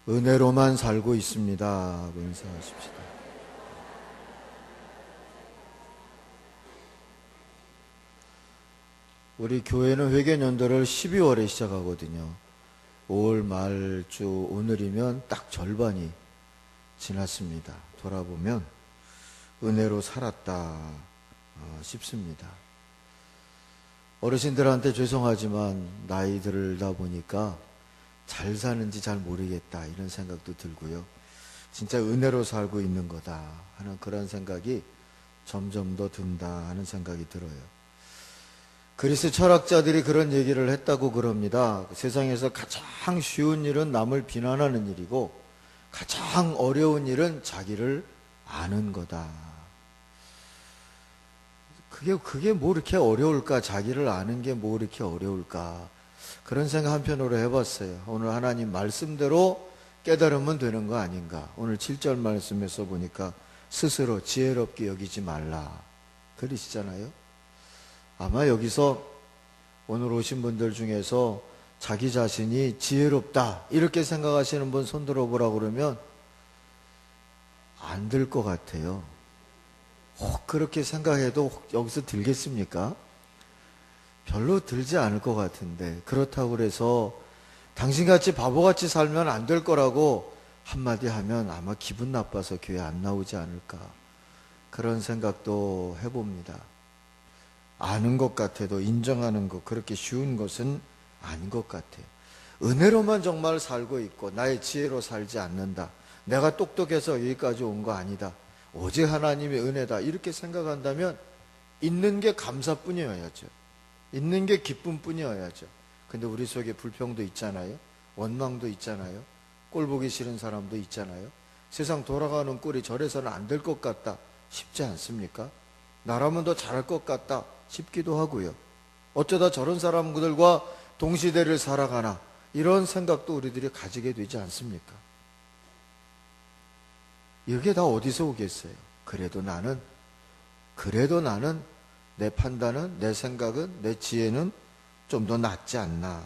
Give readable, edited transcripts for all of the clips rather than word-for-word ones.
은혜로만 살고 있습니다 하고 인사하십시다. 우리 교회는 회개연도를 12월에 시작하거든요. 5월 말주 오늘이면 딱 절반이 지났습니다. 돌아보면 은혜로 살았다 싶습니다. 어르신들한테 죄송하지만 나이 들다 보니까 잘 사는지 잘 모르겠다 이런 생각도 들고요. 진짜 은혜로 살고 있는 거다 하는 그런 생각이 점점 더 든다 하는 생각이 들어요. 그리스 철학자들이 그런 얘기를 했다고 그럽니다. 세상에서 가장 쉬운 일은 남을 비난하는 일이고 가장 어려운 일은 자기를 아는 거다. 그게 뭐 이렇게 어려울까? 자기를 아는 게 뭐 이렇게 어려울까? 그런 생각 한편으로 해봤어요. 오늘 하나님 말씀대로 깨달으면 되는 거 아닌가? 오늘 7절 말씀에서 보니까 스스로 지혜롭게 여기지 말라 그러시잖아요. 아마 여기서 오늘 오신 분들 중에서 자기 자신이 지혜롭다 이렇게 생각하시는 분 손 들어보라고 그러면 안 들 것 같아요. 혹 그렇게 생각해도 여기서 들겠습니까? 별로 들지 않을 것 같은데, 그렇다고 그래서 당신같이 바보같이 살면 안 될 거라고 한마디 하면 아마 기분 나빠서 교회 안 나오지 않을까, 그런 생각도 해봅니다. 아는 것 같아도 인정하는 것, 그렇게 쉬운 것은 아닌 것 같아요. 은혜로만 정말 살고 있고 나의 지혜로 살지 않는다, 내가 똑똑해서 여기까지 온 거 아니다, 오직 하나님의 은혜다, 이렇게 생각한다면 있는 게 감사뿐이어야죠. 있는 게 기쁨뿐이어야죠. 근데 우리 속에 불평도 있잖아요. 원망도 있잖아요. 꼴 보기 싫은 사람도 있잖아요. 세상 돌아가는 꼴이 저래서는 안 될 것 같다 싶지 않습니까? 나라면 더 잘할 것 같다 싶기도 하고요. 어쩌다 저런 사람들과 동시대를 살아가나, 이런 생각도 우리들이 가지게 되지 않습니까? 이게 다 어디서 오겠어요? 그래도 나는 내 판단은, 내 생각은, 내 지혜는 좀 더 낫지 않나.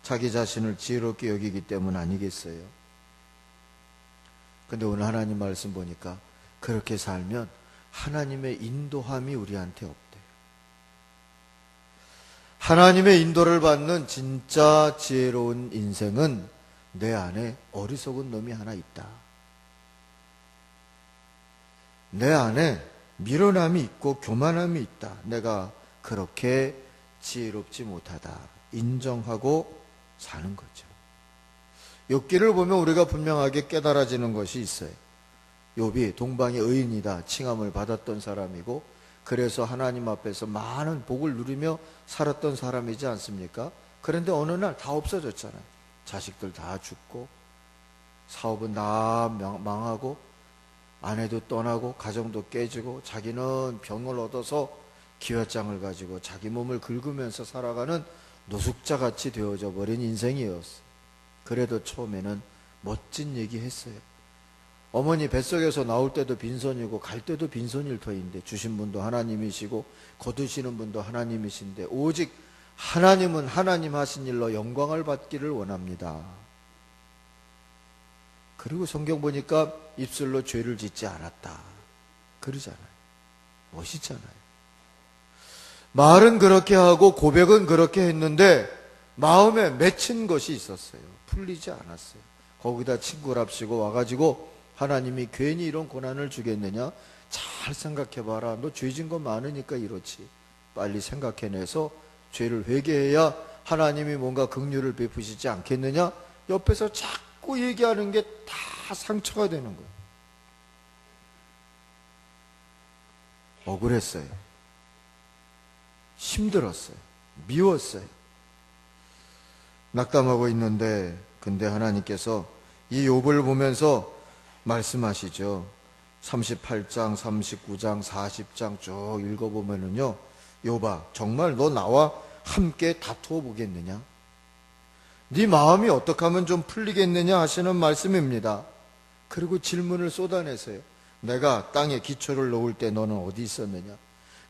자기 자신을 지혜롭게 여기기 때문 아니겠어요? 근데 오늘 하나님 말씀 보니까 그렇게 살면 하나님의 인도함이 우리한테 없대요. 하나님의 인도를 받는 진짜 지혜로운 인생은 내 안에 어리석은 놈이 하나 있다. 내 안에 미련함이 있고 교만함이 있다. 내가 그렇게 지혜롭지 못하다 인정하고 사는 거죠. 욥기를 보면 우리가 분명하게 깨달아지는 것이 있어요. 욥이 동방의 의인이다 칭함을 받았던 사람이고, 그래서 하나님 앞에서 많은 복을 누리며 살았던 사람이지 않습니까? 그런데 어느 날 다 없어졌잖아요. 자식들 다 죽고, 사업은 다 망하고, 아내도 떠나고, 가정도 깨지고, 자기는 병을 얻어서 기왓장을 가지고 자기 몸을 긁으면서 살아가는 노숙자같이 되어져 버린 인생이었어요. 그래도 처음에는 멋진 얘기 했어요. 어머니 뱃속에서 나올 때도 빈손이고 갈 때도 빈손일 터인데 주신 분도 하나님이시고 거두시는 분도 하나님이신데 오직 하나님은 하나님 하신 일로 영광을 받기를 원합니다. 그리고 성경 보니까 입술로 죄를 짓지 않았다 그러잖아요. 멋있잖아요. 말은 그렇게 하고 고백은 그렇게 했는데 마음에 맺힌 것이 있었어요. 풀리지 않았어요. 거기다 친구랍시고 와가지고 하나님이 괜히 이런 고난을 주겠느냐? 잘 생각해봐라. 너 죄진 거 많으니까 이렇지. 빨리 생각해내서 죄를 회개해야 하나님이 뭔가 긍휼을 베푸시지 않겠느냐? 옆에서 자꾸 얘기하는 게 다 상처가 되는 거예요. 억울했어요. 힘들었어요. 미웠어요. 낙담하고 있는데, 근데 하나님께서 이 욥을 보면서 말씀하시죠. 38장, 39장, 40장 쭉 읽어보면은요, 욥아, 정말 너 나와 함께 다투어 보겠느냐? 네 마음이 어떻게 하면 좀 풀리겠느냐 하시는 말씀입니다. 그리고 질문을 쏟아내세요. 내가 땅에 기초를 놓을 때 너는 어디 있었느냐?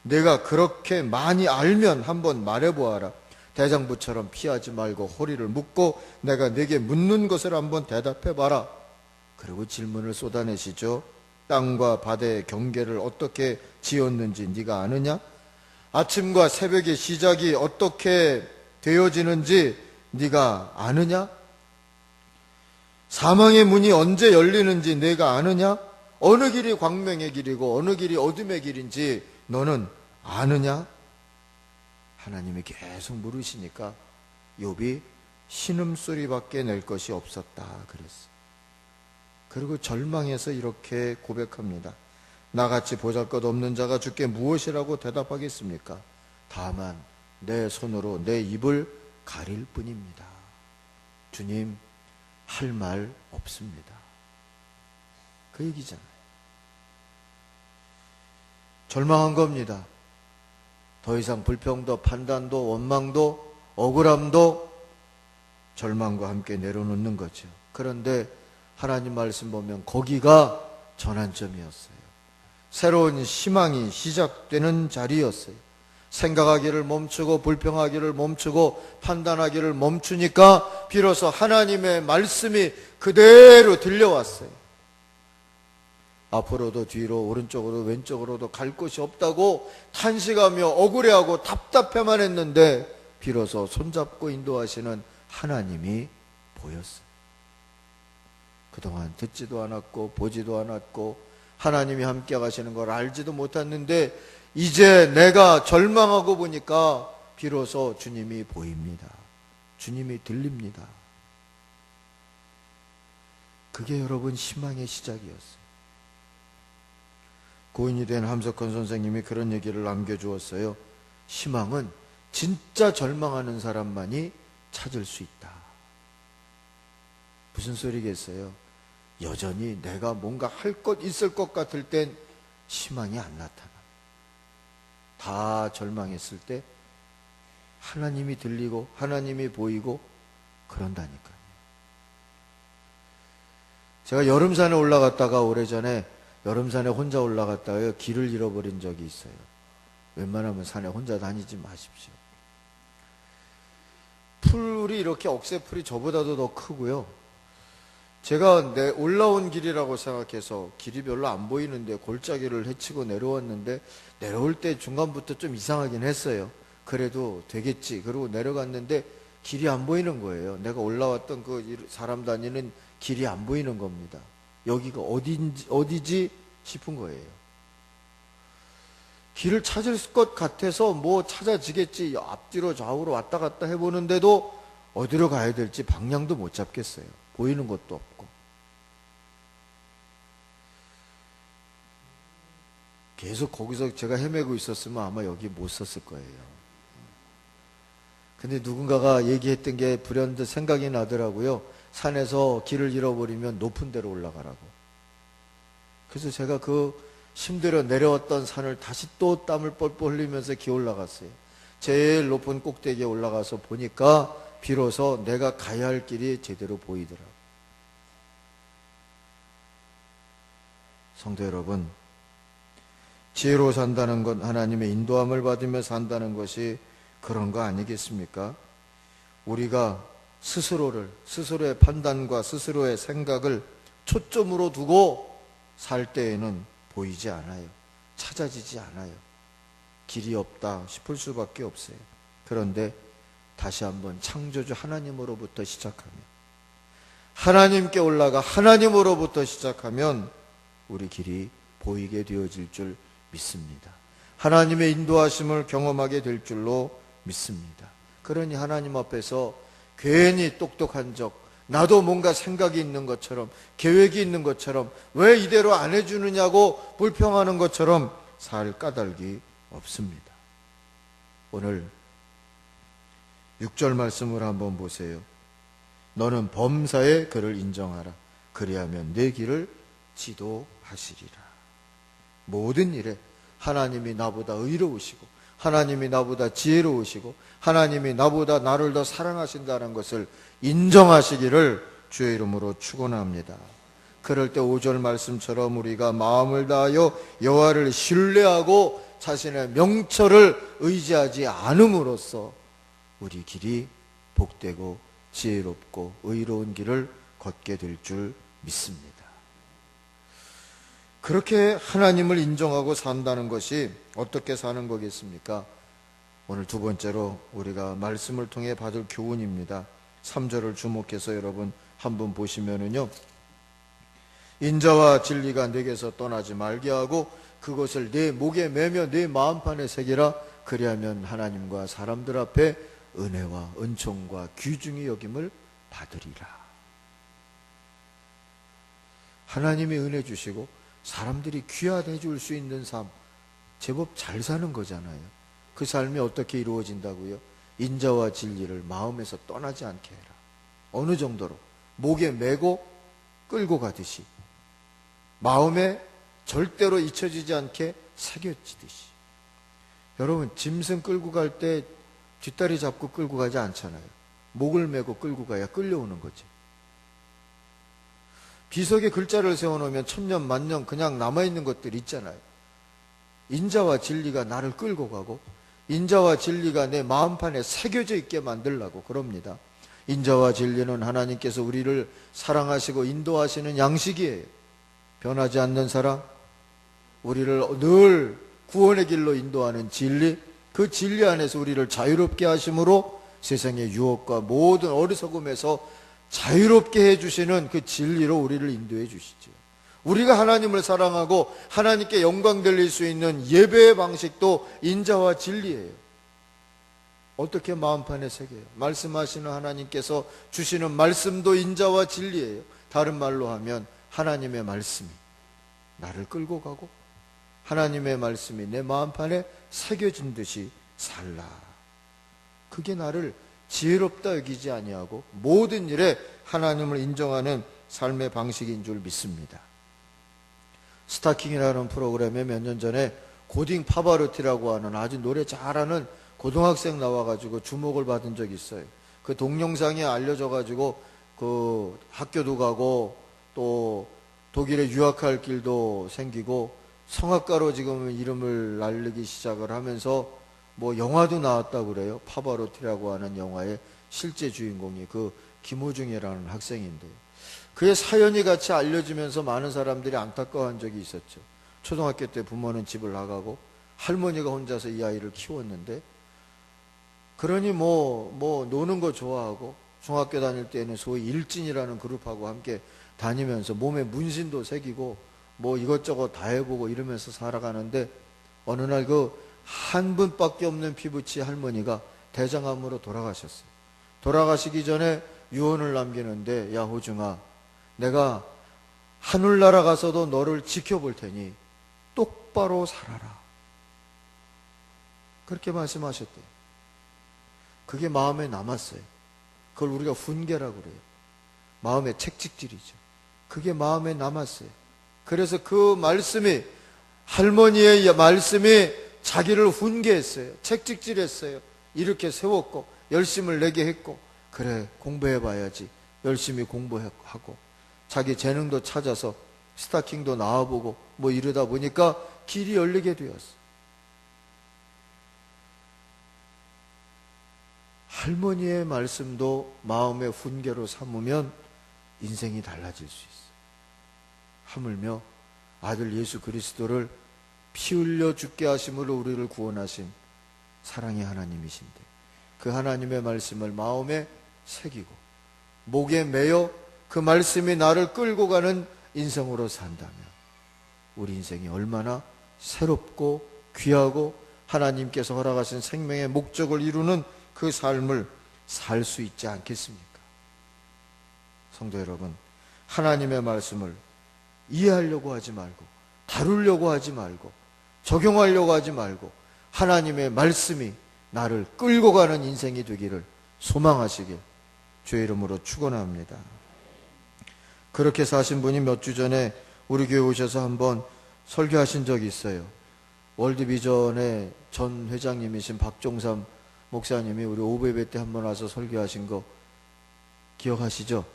내가 그렇게 많이 알면 한번 말해보아라. 대장부처럼 피하지 말고 허리를 묶고 내가 네게 묻는 것을 한번 대답해봐라. 그리고 질문을 쏟아내시죠. 땅과 바다의 경계를 어떻게 지었는지 네가 아느냐? 아침과 새벽의 시작이 어떻게 되어지는지 네가 아느냐? 사망의 문이 언제 열리는지 네가 아느냐? 어느 길이 광명의 길이고 어느 길이 어둠의 길인지 너는 아느냐? 하나님이 계속 물으시니까 욥이 신음소리밖에 낼 것이 없었다 그랬어요. 그리고 절망해서 이렇게 고백합니다. 나같이 보잘것없는 자가 주께 무엇이라고 대답하겠습니까? 다만 내 손으로 내 입을 가릴 뿐입니다. 주님, 할 말 없습니다. 그 얘기잖아요. 절망한 겁니다. 더 이상 불평도 판단도 원망도 억울함도 절망과 함께 내려놓는 거죠. 그런데 하나님 말씀 보면 거기가 전환점이었어요. 새로운 희망이 시작되는 자리였어요. 생각하기를 멈추고 불평하기를 멈추고 판단하기를 멈추니까 비로소 하나님의 말씀이 그대로 들려왔어요. 앞으로도 뒤로 오른쪽으로 왼쪽으로도 갈 곳이 없다고 탄식하며 억울해하고 답답해만 했는데 비로소 손잡고 인도하시는 하나님이 보였어요. 그동안 듣지도 않았고 보지도 않았고 하나님이 함께 가시는 걸 알지도 못했는데 이제 내가 절망하고 보니까 비로소 주님이 보입니다. 주님이 들립니다. 그게 여러분 희망의 시작이었어요. 고인이 된 함석헌 선생님이 그런 얘기를 남겨주었어요. 희망은 진짜 절망하는 사람만이 찾을 수 있다. 무슨 소리겠어요? 여전히 내가 뭔가 할 것 있을 것 같을 땐 희망이 안 나타나. 다 절망했을 때 하나님이 들리고 하나님이 보이고 그런다니까요. 제가 여름산에 올라갔다가 오래전에 여름산에 혼자 올라갔다가요 길을 잃어버린 적이 있어요. 웬만하면 산에 혼자 다니지 마십시오. 풀이 이렇게 억새풀이 저보다도 더 크고요. 제가 올라온 길이라고 생각해서 길이 별로 안 보이는데 골짜기를 헤치고 내려왔는데 내려올 때 중간부터 좀 이상하긴 했어요. 그래도 되겠지. 그러고 내려갔는데 길이 안 보이는 거예요. 내가 올라왔던 그 사람 다니는 길이 안 보이는 겁니다. 여기가 어디지 싶은 거예요. 길을 찾을 것 같아서 뭐 찾아지겠지. 앞뒤로 좌우로 왔다 갔다 해보는데도 어디로 가야 될지 방향도 못 잡겠어요. 보이는 것도 없고. 계속 거기서 제가 헤매고 있었으면 아마 여기 못 섰을 거예요. 근데 누군가가 얘기했던 게 불현듯 생각이 나더라고요. 산에서 길을 잃어버리면 높은 데로 올라가라고. 그래서 제가 그 힘들어 내려왔던 산을 다시 또 땀을 뻘뻘 흘리면서 기어 올라갔어요. 제일 높은 꼭대기에 올라가서 보니까 비로소 내가 가야 할 길이 제대로 보이더라고요. 성도 여러분, 지혜로 산다는 건 하나님의 인도함을 받으며 산다는 것이 그런 거 아니겠습니까? 우리가 스스로의 판단과 스스로의 생각을 초점으로 두고 살 때에는 보이지 않아요. 찾아지지 않아요. 길이 없다 싶을 수밖에 없어요. 그런데 다시 한번 창조주 하나님으로부터 시작하면, 하나님께 올라가 하나님으로부터 시작하면 우리 길이 보이게 되어질 줄 믿습니다. 하나님의 인도하심을 경험하게 될 줄로 믿습니다. 그러니 하나님 앞에서 괜히 똑똑한 적, 나도 뭔가 생각이 있는 것처럼 계획이 있는 것처럼 왜 이대로 안 해주느냐고 불평하는 것처럼 살 까닭이 없습니다. 오늘 6절 말씀을 한번 보세요. 너는 범사에 그를 인정하라. 그리하면 내 길을 지도하시리라. 모든 일에 하나님이 나보다 의로우시고 하나님이 나보다 지혜로우시고 하나님이 나보다 나를 더 사랑하신다는 것을 인정하시기를 주의 이름으로 축원합니다. 그럴 때 5절 말씀처럼 우리가 마음을 다하여 여호와를 신뢰하고 자신의 명철을 의지하지 않음으로써 우리 길이 복되고 지혜롭고 의로운 길을 걷게 될 줄 믿습니다. 그렇게 하나님을 인정하고 산다는 것이 어떻게 사는 거겠습니까? 오늘 두 번째로 우리가 말씀을 통해 받을 교훈입니다. 3절을 주목해서 여러분 한번 보시면은요, 인자와 진리가 내게서 떠나지 말게 하고 그것을 내 목에 매며 내 마음판에 새기라. 그리하면 하나님과 사람들 앞에 은혜와 은총과 귀중히 여김을 받으리라. 하나님이 은혜 주시고 사람들이 귀하게 줄 수 있는 삶, 제법 잘 사는 거잖아요. 그 삶이 어떻게 이루어진다고요? 인자와 진리를 마음에서 떠나지 않게 해라. 어느 정도로? 목에 메고 끌고 가듯이, 마음에 절대로 잊혀지지 않게 새겨지듯이. 여러분, 짐승 끌고 갈 때 뒷다리 잡고 끌고 가지 않잖아요. 목을 메고 끌고 가야 끌려오는 거죠. 비석에 글자를 세워놓으면 천년 만년 그냥 남아있는 것들 있잖아요. 인자와 진리가 나를 끌고 가고 인자와 진리가 내 마음판에 새겨져 있게 만들라고 그럽니다. 인자와 진리는 하나님께서 우리를 사랑하시고 인도하시는 양식이에요. 변하지 않는 사랑, 우리를 늘 구원의 길로 인도하는 진리, 그 진리 안에서 우리를 자유롭게 하심으로 세상의 유혹과 모든 어리석음에서 자유롭게 해주시는 그 진리로 우리를 인도해 주시죠. 우리가 하나님을 사랑하고 하나님께 영광 돌릴 수 있는 예배의 방식도 인자와 진리예요. 어떻게 마음판에 새겨요? 말씀하시는 하나님께서 주시는 말씀도 인자와 진리예요. 다른 말로 하면 하나님의 말씀이 나를 끌고 가고 하나님의 말씀이 내 마음판에 새겨진 듯이 살라. 그게 나를 지혜롭다 여기지 아니하고 모든 일에 하나님을 인정하는 삶의 방식인 줄 믿습니다. 스타킹이라는 프로그램에 몇 년 전에 고딩 파바로티라고 하는 아주 노래 잘하는 고등학생 나와가지고 주목을 받은 적이 있어요. 그 동영상이 알려져가지고 그 학교도 가고 또 독일에 유학할 길도 생기고 성악가로 지금 이름을 날리기 시작을 하면서 뭐 영화도 나왔다고 그래요. 파바로티라고 하는 영화의 실제 주인공이 그 김호중이라는 학생인데요. 그의 사연이 같이 알려지면서 많은 사람들이 안타까워한 적이 있었죠. 초등학교 때 부모는 집을 나가고 할머니가 혼자서 이 아이를 키웠는데, 그러니 뭐 노는 거 좋아하고 중학교 다닐 때는 소위 일진이라는 그룹하고 함께 다니면서 몸에 문신도 새기고 뭐 이것저것 다 해보고 이러면서 살아가는데, 어느 날 그 한 분밖에 없는 피부치 할머니가 대장암으로 돌아가셨어요. 돌아가시기 전에 유언을 남기는데, 야 호중아, 내가 하늘나라 가서도 너를 지켜볼 테니 똑바로 살아라. 그렇게 말씀하셨대요. 그게 마음에 남았어요. 그걸 우리가 훈계라고 그래요. 마음의 책찍질이죠. 그게 마음에 남았어요. 그래서 그 말씀이, 할머니의 말씀이 자기를 훈계했어요. 책찍질했어요. 이렇게 세웠고 열심을 내게 했고, 그래 공부해봐야지. 열심히 공부하고 자기 재능도 찾아서 스타킹도 나와보고 뭐 이러다 보니까 길이 열리게 되었어요. 할머니의 말씀도 마음의 훈계로 삼으면 인생이 달라질 수 있어요. 하물며 아들 예수 그리스도를 피 흘려 죽게 하심으로 우리를 구원하신 사랑의 하나님이신데, 그 하나님의 말씀을 마음에 새기고 목에 매여 그 말씀이 나를 끌고 가는 인생으로 산다면 우리 인생이 얼마나 새롭고 귀하고 하나님께서 허락하신 생명의 목적을 이루는 그 삶을 살 수 있지 않겠습니까? 성도 여러분, 하나님의 말씀을 이해하려고 하지 말고 다루려고 하지 말고 적용하려고 하지 말고 하나님의 말씀이 나를 끌고 가는 인생이 되기를 소망하시길 주의 이름으로 축원합니다. 그렇게 사신 분이 몇 주 전에 우리 교회 오셔서 한번 설교하신 적이 있어요. 월드비전의 전 회장님이신 박종삼 목사님이 우리 오베베 때 한번 와서 설교하신 거 기억하시죠?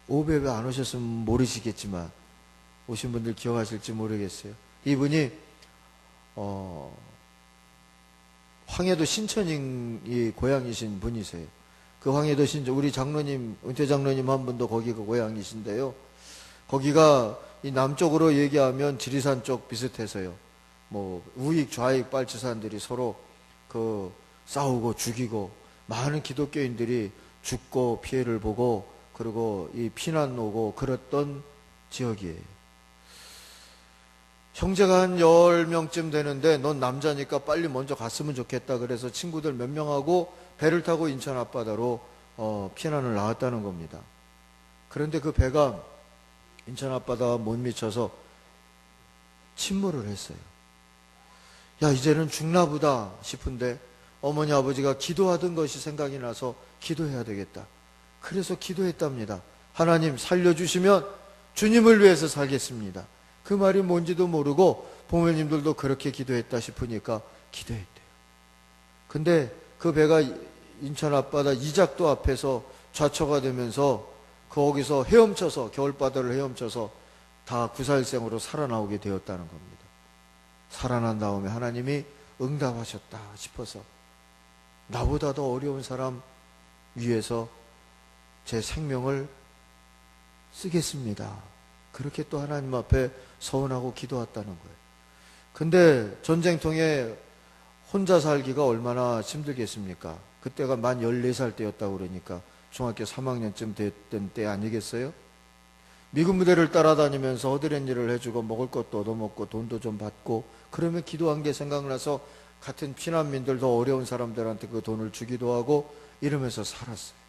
오베베 안 오셨으면 모르시겠지만 오신 분들 기억하실지 모르겠어요. 이분이 황해도 신천이 고향이신 분이세요. 그 황해도 신천, 우리 장로님, 은퇴 장로님 한 분도 거기가 고향이신데요. 거기가 이 남쪽으로 얘기하면 지리산 쪽 비슷해서요. 뭐 우익 좌익 빨치산들이 서로 그 싸우고 죽이고 많은 기독교인들이 죽고 피해를 보고 그리고 이 피난 오고 그랬던 지역이에요. 형제가 한 10명쯤 되는데 넌 남자니까 빨리 먼저 갔으면 좋겠다. 그래서 친구들 몇 명하고 배를 타고 인천 앞바다로 피난을 나왔다는 겁니다. 그런데 그 배가 인천 앞바다와 못 미쳐서 침몰을 했어요. 야, 이제는 죽나 보다 싶은데 어머니 아버지가 기도하던 것이 생각이 나서 기도해야 되겠다. 그래서 기도했답니다. 하나님 살려주시면 주님을 위해서 살겠습니다. 그 말이 뭔지도 모르고 부모님들도 그렇게 기도했다 싶으니까 기도했대요. 근데 그 배가 인천 앞바다 이작도 앞에서 좌초가 되면서 거기서 헤엄쳐서 겨울바다를 헤엄쳐서 다 구사일생으로 살아나오게 되었다는 겁니다. 살아난 다음에 하나님이 응답하셨다 싶어서 나보다 더 어려운 사람 위해서 제 생명을 쓰겠습니다. 그렇게 또 하나님 앞에 서원하고 기도했다는 거예요. 근데 전쟁통에 혼자 살기가 얼마나 힘들겠습니까? 그때가 만 14살 때였다고 그러니까 중학교 3학년쯤 됐던 때 아니겠어요? 미군 부대를 따라다니면서 허드렛 일을 해주고 먹을 것도 얻어먹고 돈도 좀 받고 그러면 기도한 게 생각나서 같은 피난민들 더 어려운 사람들한테 그 돈을 주기도 하고 이러면서 살았어요.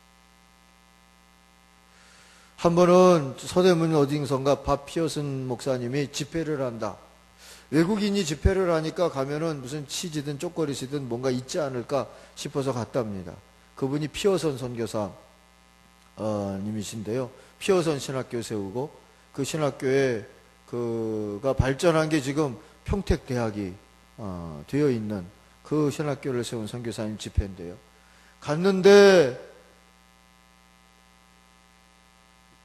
한 번은 서대문 어딘선가 밥 피어슨 목사님이 집회를 한다. 외국인이 집회를 하니까 가면은 무슨 치즈든 쪽거리시든 뭔가 있지 않을까 싶어서 갔답니다. 그분이 피어선 선교사 님이신데요. 피어선 신학교 세우고 그 신학교에 그가 발전한 게 지금 평택대학이 되어 있는 그 신학교를 세운 선교사님 집회인데요. 갔는데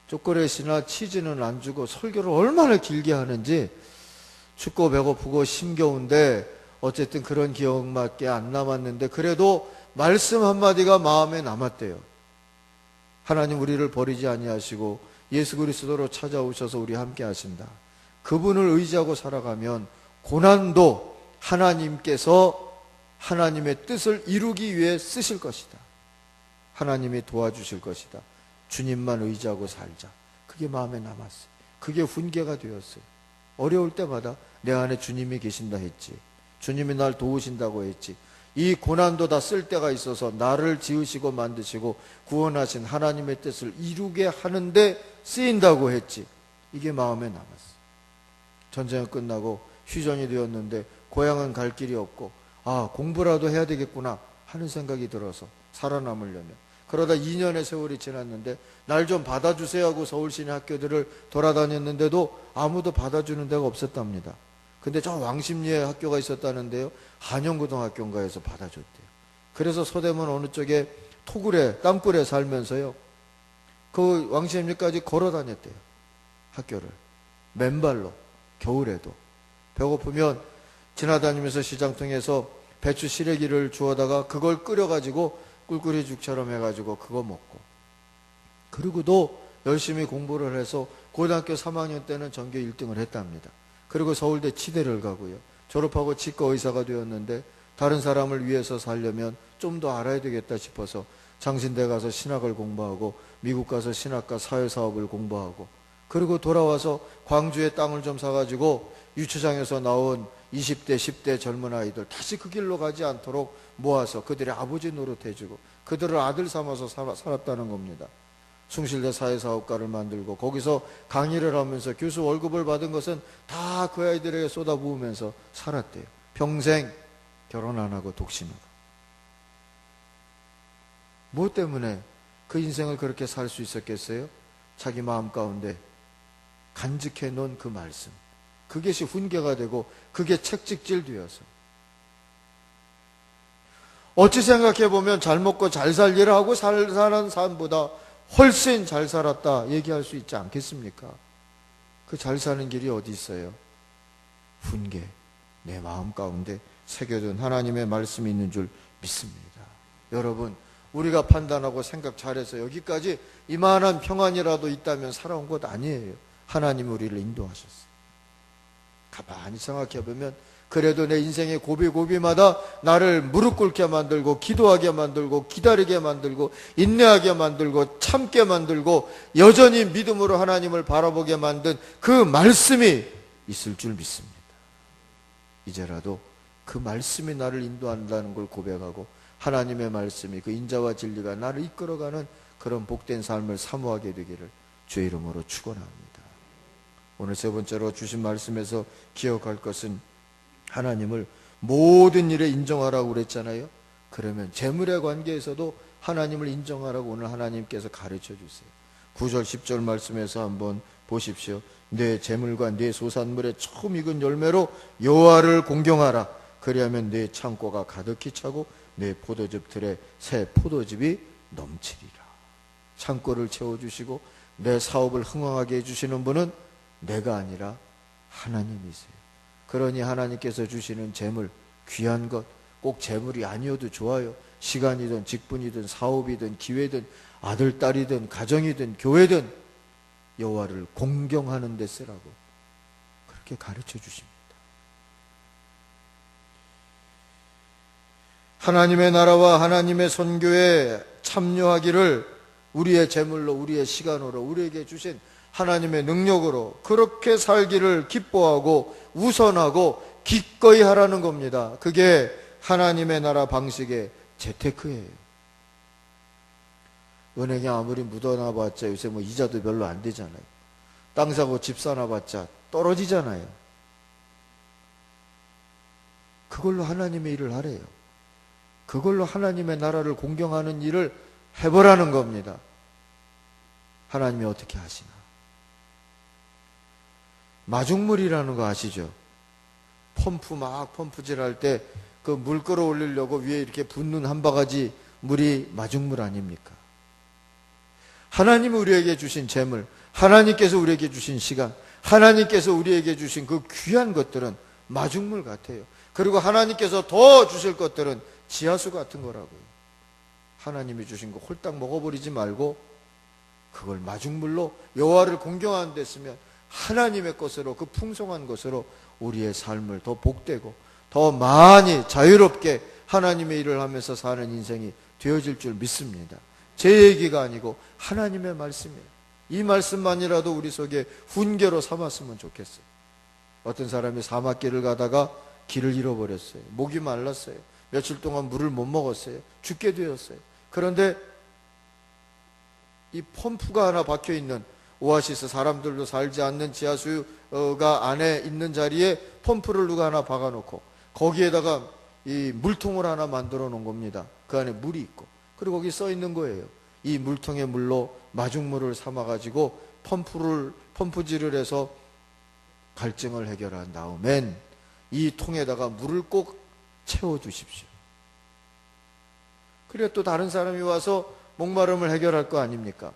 초콜릿이나 치즈는 안 주고 설교를 얼마나 길게 하는지 춥고 배고프고 심겨운데 어쨌든 그런 기억밖에 안 남았는데 그래도 말씀 한마디가 마음에 남았대요. 하나님 우리를 버리지 아니하시고 예수 그리스도로 찾아오셔서 우리 함께 하신다. 그분을 의지하고 살아가면 고난도 하나님께서 하나님의 뜻을 이루기 위해 쓰실 것이다. 하나님이 도와주실 것이다. 주님만 의지하고 살자. 그게 마음에 남았어요. 그게 훈계가 되었어요. 어려울 때마다 내 안에 주님이 계신다 했지. 주님이 날 도우신다고 했지. 이 고난도 다 쓸 때가 있어서 나를 지으시고 만드시고 구원하신 하나님의 뜻을 이루게 하는데 쓰인다고 했지. 이게 마음에 남았어요. 전쟁이 끝나고 휴전이 되었는데 고향은 갈 길이 없고 공부라도 해야 되겠구나 하는 생각이 들어서 살아남으려면 그러다 2년의 세월이 지났는데 날 좀 받아주세요 하고 서울시내 학교들을 돌아다녔는데도 아무도 받아주는 데가 없었답니다. 근데 저 왕십리에 학교가 있었다는데요. 한영고등학교인가에서 받아줬대요. 그래서 서대문 어느 쪽에 토굴에 땅굴에 살면서요. 그 왕십리까지 걸어 다녔대요. 학교를. 맨발로. 겨울에도. 배고프면 지나다니면서 시장통에서 배추 시래기를 주워다가 그걸 끓여가지고 꿀꿀이죽처럼 해가지고 그거 먹고 그리고도 열심히 공부를 해서 고등학교 3학년 때는 전교 1등을 했답니다. 그리고 서울대 치대를 가고요. 졸업하고 치과 의사가 되었는데 다른 사람을 위해서 살려면 좀 더 알아야 되겠다 싶어서 장신대 가서 신학을 공부하고 미국 가서 신학과 사회사업을 공부하고 그리고 돌아와서 광주에 땅을 좀 사가지고 유치장에서 나온 20대, 10대 젊은 아이들 다시 그 길로 가지 않도록 모아서 그들의 아버지 노릇해주고 그들을 아들 삼아서 살았다는 겁니다. 숭실대 사회사업가를 만들고 거기서 강의를 하면서 교수 월급을 받은 것은 다 그 아이들에게 쏟아부으면서 살았대요. 평생 결혼 안 하고 독신으로. 뭐 때문에 그 인생을 그렇게 살 수 있었겠어요? 자기 마음 가운데 간직해 놓은 그 말씀. 그것이 훈계가 되고 그게 책찍질 되어서 어찌 생각해보면 잘 먹고 잘 살기를 하고 사는 사람보다 훨씬 잘 살았다 얘기할 수 있지 않겠습니까? 그 잘 사는 길이 어디 있어요? 훈계. 내 마음 가운데 새겨둔 하나님의 말씀이 있는 줄 믿습니다. 여러분, 우리가 판단하고 생각 잘해서 여기까지 이만한 평안이라도 있다면 살아온 것 아니에요. 하나님이 우리를 인도하셨어요. 가만히 생각해 보면 그래도 내 인생의 고비고비마다 나를 무릎 꿇게 만들고 기도하게 만들고 기다리게 만들고 인내하게 만들고 참게 만들고 여전히 믿음으로 하나님을 바라보게 만든 그 말씀이 있을 줄 믿습니다. 이제라도 그 말씀이 나를 인도한다는 걸 고백하고 하나님의 말씀이 그 인자와 진리가 나를 이끌어가는 그런 복된 삶을 사모하게 되기를 주의 이름으로 축원합니다. 오늘 세 번째로 주신 말씀에서 기억할 것은 하나님을 모든 일에 인정하라고 그랬잖아요. 그러면 재물의 관계에서도 하나님을 인정하라고 오늘 하나님께서 가르쳐 주세요. 9절 10절 말씀에서 한번 보십시오. 내 재물과 내 소산물의 처음 익은 열매로 여호와를 공경하라. 그리하면 내 창고가 가득히 차고 내 포도즙 틀에 새 포도즙이 넘치리라. 창고를 채워주시고 내 사업을 흥왕하게 해주시는 분은 내가 아니라 하나님이세요. 그러니 하나님께서 주시는 재물, 귀한 것, 꼭 재물이 아니어도 좋아요. 시간이든 직분이든 사업이든 기회든 아들, 딸이든 가정이든 교회든 여호와를 공경하는 데 쓰라고 그렇게 가르쳐 주십니다. 하나님의 나라와 하나님의 선교에 참여하기를 우리의 재물로, 우리의 시간으로, 우리에게 주신 하나님의 능력으로 그렇게 살기를 기뻐하고 우선하고 기꺼이 하라는 겁니다. 그게 하나님의 나라 방식의 재테크예요. 은행에 아무리 묻어놔봤자 요새 뭐 이자도 별로 안 되잖아요. 땅 사고 집 사놔봤자 떨어지잖아요. 그걸로 하나님의 일을 하래요. 그걸로 하나님의 나라를 공경하는 일을 해보라는 겁니다. 하나님이 어떻게 하시나? 마중물이라는 거 아시죠? 펌프질 할 때 그 물 끌어올리려고 위에 이렇게 붓는 한 바가지 물이 마중물 아닙니까? 하나님이 우리에게 주신 재물, 하나님께서 우리에게 주신 시간, 하나님께서 우리에게 주신 그 귀한 것들은 마중물 같아요. 그리고 하나님께서 더 주실 것들은 지하수 같은 거라고요. 하나님이 주신 거 홀딱 먹어버리지 말고 그걸 마중물로 여호와를 공경하는 데 쓰면 하나님의 것으로, 그 풍성한 것으로 우리의 삶을 더 복되고 더 많이 자유롭게 하나님의 일을 하면서 사는 인생이 되어질 줄 믿습니다. 제 얘기가 아니고 하나님의 말씀이에요. 이 말씀만이라도 우리 속에 훈계로 삼았으면 좋겠어요. 어떤 사람이 사막길을 가다가 길을 잃어버렸어요. 목이 말랐어요. 며칠 동안 물을 못 먹었어요. 죽게 되었어요. 그런데 이 펌프가 하나 박혀있는 오아시스, 사람들도 살지 않는 지하수가 안에 있는 자리에 펌프를 누가 하나 박아놓고 거기에다가 이 물통을 하나 만들어 놓은 겁니다. 그 안에 물이 있고, 그리고 거기 써 있는 거예요. 이 물통의 물로 마중물을 삼아가지고 펌프질을 해서 갈증을 해결한 다음엔 이 통에다가 물을 꼭 채워주십시오. 그래 또 다른 사람이 와서 목마름을 해결할 거 아닙니까?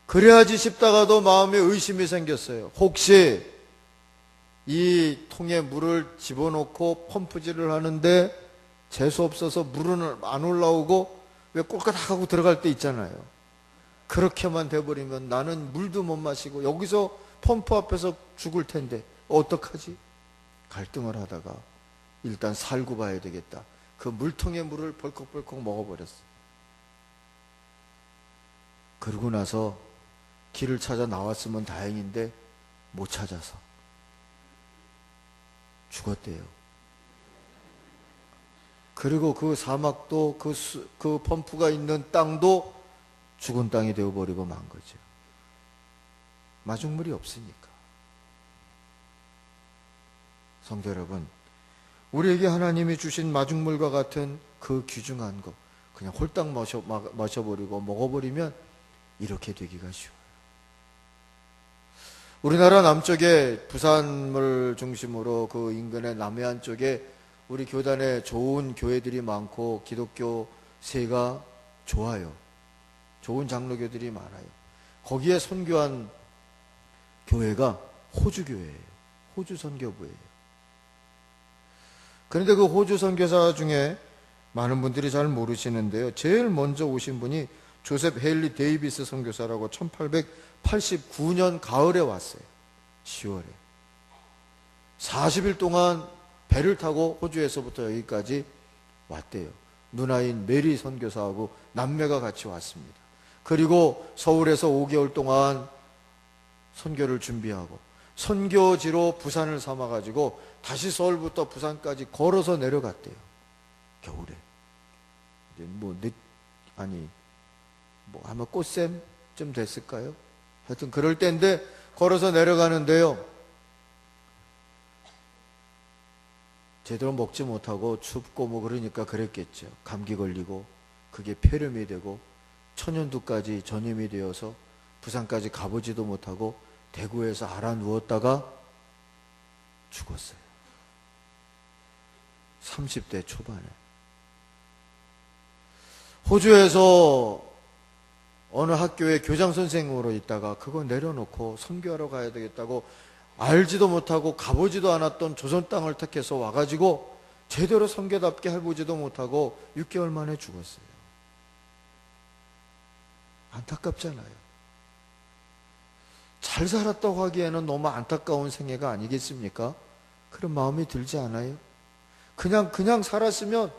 그래야지 싶다가도 마음에 의심이 생겼어요. 혹시 이 통에 물을 집어넣고 펌프질을 하는데 재수 없어서 물은 안 올라오고 왜 꼴까닥 하고 들어갈 때 있잖아요. 그렇게만 돼버리면 나는 물도 못 마시고 여기서 펌프 앞에서 죽을 텐데 어떡하지? 갈등을 하다가 일단 살고 봐야 되겠다. 그 물통에 물을 벌컥벌컥 먹어버렸어요. 그러고 나서 길을 찾아 나왔으면 다행인데 못 찾아서 죽었대요. 그리고 그 사막도 그 펌프가 있는 땅도 죽은 땅이 되어버리고 만 거죠. 마중물이 없으니까. 성도 여러분, 우리에게 하나님이 주신 마중물과 같은 그 귀중한 거 그냥 홀딱 마셔버리고 먹어버리면 이렇게 되기가 쉬워요. 우리나라 남쪽에 부산을 중심으로 그 인근의 남해안 쪽에 우리 교단에 좋은 교회들이 많고 기독교 세가 좋아요. 좋은 장로교들이 많아요. 거기에 선교한 교회가 호주교회예요. 호주 선교부예요. 그런데 그 호주 선교사 중에 많은 분들이 잘 모르시는데요, 제일 먼저 오신 분이 조셉 헤일리 데이비스 선교사라고 1889년 가을에 왔어요. 10월에 40일 동안 배를 타고 호주에서부터 여기까지 왔대요. 누나인 메리 선교사하고 남매가 같이 왔습니다. 그리고 서울에서 5개월 동안 선교를 준비하고 선교지로 부산을 삼아가지고 다시 서울부터 부산까지 걸어서 내려갔대요. 겨울에. 아마 꽃샘쯤 됐을까요? 하여튼 그럴 때인데 걸어서 내려가는데요, 제대로 먹지 못하고 춥고 그러니까 그랬겠죠. 감기 걸리고 그게 폐렴이 되고 천연두까지 전염이 되어서 부산까지 가보지도 못하고 대구에서 알아 누웠다가 죽었어요. 30대 초반에. 호주에서 어느 학교에 교장 선생으로 있다가 그거 내려놓고 선교하러 가야 되겠다고 알지도 못하고 가보지도 않았던 조선 땅을 택해서 와가지고 제대로 선교답게 해보지도 못하고 6개월 만에 죽었어요. 안타깝잖아요. 잘 살았다고 하기에는 너무 안타까운 생애가 아니겠습니까? 그런 마음이 들지 않아요? 그냥 살았으면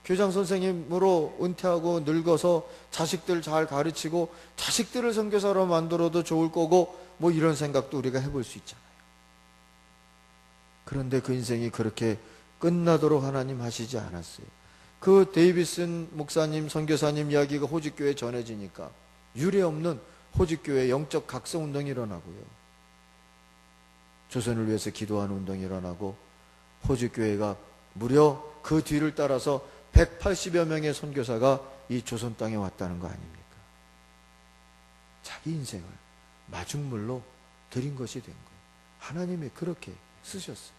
교장 선생님으로 은퇴하고 늙어서 자식들 잘 가르치고 자식들을 선교사로 만들어도 좋을 거고 이런 생각도 우리가 해볼 수 있잖아요. 그런데 그 인생이 그렇게 끝나도록 하나님 하시지 않았어요. 그 데이비슨 목사님, 선교사님 이야기가 호주교회에 전해지니까 유례없는 호주교회 영적 각성 운동이 일어나고요, 조선을 위해서 기도하는 운동이 일어나고, 호주교회가 무려 그 뒤를 따라서 180여 명의 선교사가 이 조선 땅에 왔다는 거 아닙니까? 자기 인생을 마중물로 드린 것이 된 거예요. 하나님이 그렇게 쓰셨어요.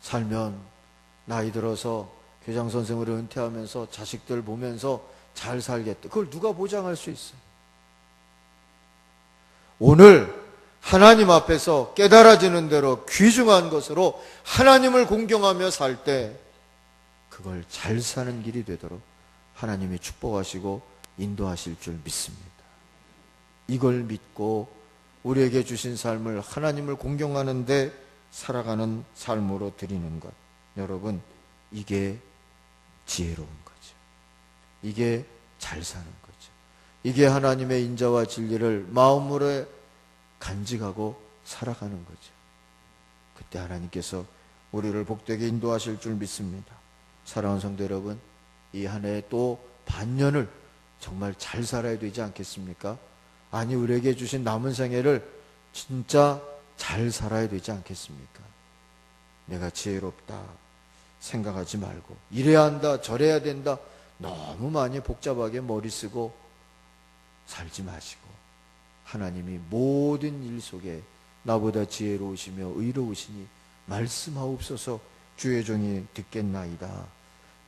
살면 나이 들어서 교장 선생으로 은퇴하면서 자식들 보면서 잘 살겠다, 그걸 누가 보장할 수 있어요? 오늘 하나님 앞에서 깨달아지는 대로 귀중한 것으로 하나님을 공경하며 살 때 그걸 잘 사는 길이 되도록 하나님이 축복하시고 인도하실 줄 믿습니다. 이걸 믿고 우리에게 주신 삶을 하나님을 공경하는 데 살아가는 삶으로 드리는 것, 여러분, 이게 지혜로운 거죠. 이게 잘 사는 거죠. 이게 하나님의 인자와 진리를 마음으로 간직하고 살아가는 거죠. 그때 하나님께서 우리를 복되게 인도하실 줄 믿습니다. 사랑하는 성도 여러분, 이 한 해 또 반년을 정말 잘 살아야 되지 않겠습니까? 아니, 우리에게 주신 남은 생애를 진짜 잘 살아야 되지 않겠습니까? 내가 지혜롭다 생각하지 말고, 이래야 한다, 저래야 된다, 너무 많이 복잡하게 머리 쓰고 살지 마시고, 하나님이 모든 일 속에 나보다 지혜로우시며 의로우시니 말씀하옵소서 주의 종이 듣겠나이다.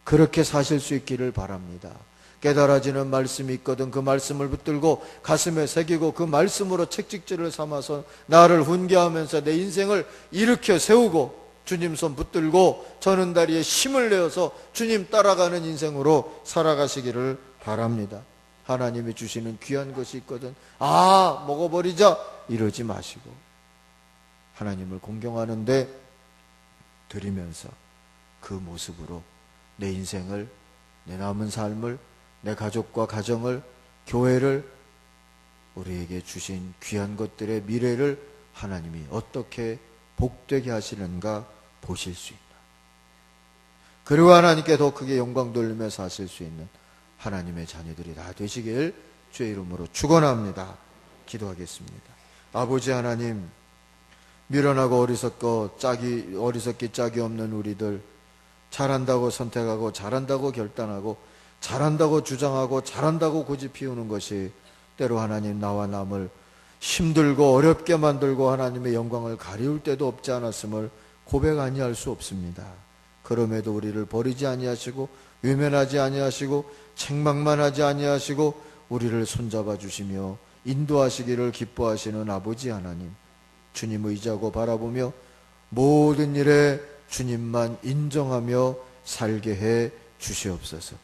그렇게 사실 수 있기를 바랍니다. 깨달아지는 말씀이 있거든 그 말씀을 붙들고 가슴에 새기고 그 말씀으로 책찍질을 삼아서 나를 훈계하면서 내 인생을 일으켜 세우고 주님 손 붙들고 저는 다리에 힘을 내어서 주님 따라가는 인생으로 살아가시기를 바랍니다. 하나님이 주시는 귀한 것이 있거든 먹어버리자 이러지 마시고 하나님을 공경하는데 드리면서 그 모습으로 내 인생을, 내 남은 삶을, 내 가족과 가정을, 교회를, 우리에게 주신 귀한 것들의 미래를 하나님이 어떻게 복되게 하시는가 보실 수 있는, 그리고 하나님께 더 크게 영광 돌리며 사실 수 있는 하나님의 자녀들이 다 되시길 주의 이름으로 축원합니다. 기도하겠습니다. 아버지 하나님, 미련하고 어리석기 짝이 없는 우리들, 잘한다고 선택하고 잘한다고 결단하고 잘한다고 주장하고 잘한다고 고집 피우는 것이 때로 하나님 나와 남을 힘들고 어렵게 만들고 하나님의 영광을 가리울 때도 없지 않았음을 고백 아니할 수 없습니다. 그럼에도 우리를 버리지 아니하시고 외면하지 아니하시고 책망만 하지 아니하시고 우리를 손잡아 주시며 인도하시기를 기뻐하시는 아버지 하나님, 주님 의지하고 바라보며 모든 일에 주님만 인정하며 살게 해 주시옵소서.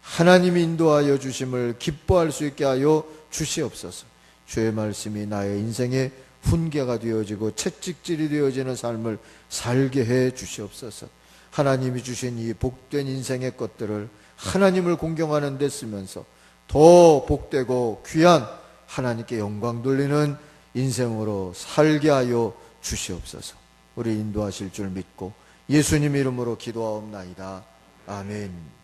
하나님이 인도하여 주심을 기뻐할 수 있게 하여 주시옵소서. 주의 말씀이 나의 인생의 훈계가 되어지고 채찍질이 되어지는 삶을 살게 해 주시옵소서. 하나님이 주신 이 복된 인생의 것들을 하나님을 공경하는 데 쓰면서 더 복되고 귀한 하나님께 영광 돌리는 인생으로 살게 하여 주시옵소서. 우리 인도하실 줄 믿고 예수님 이름으로 기도하옵나이다. 아멘.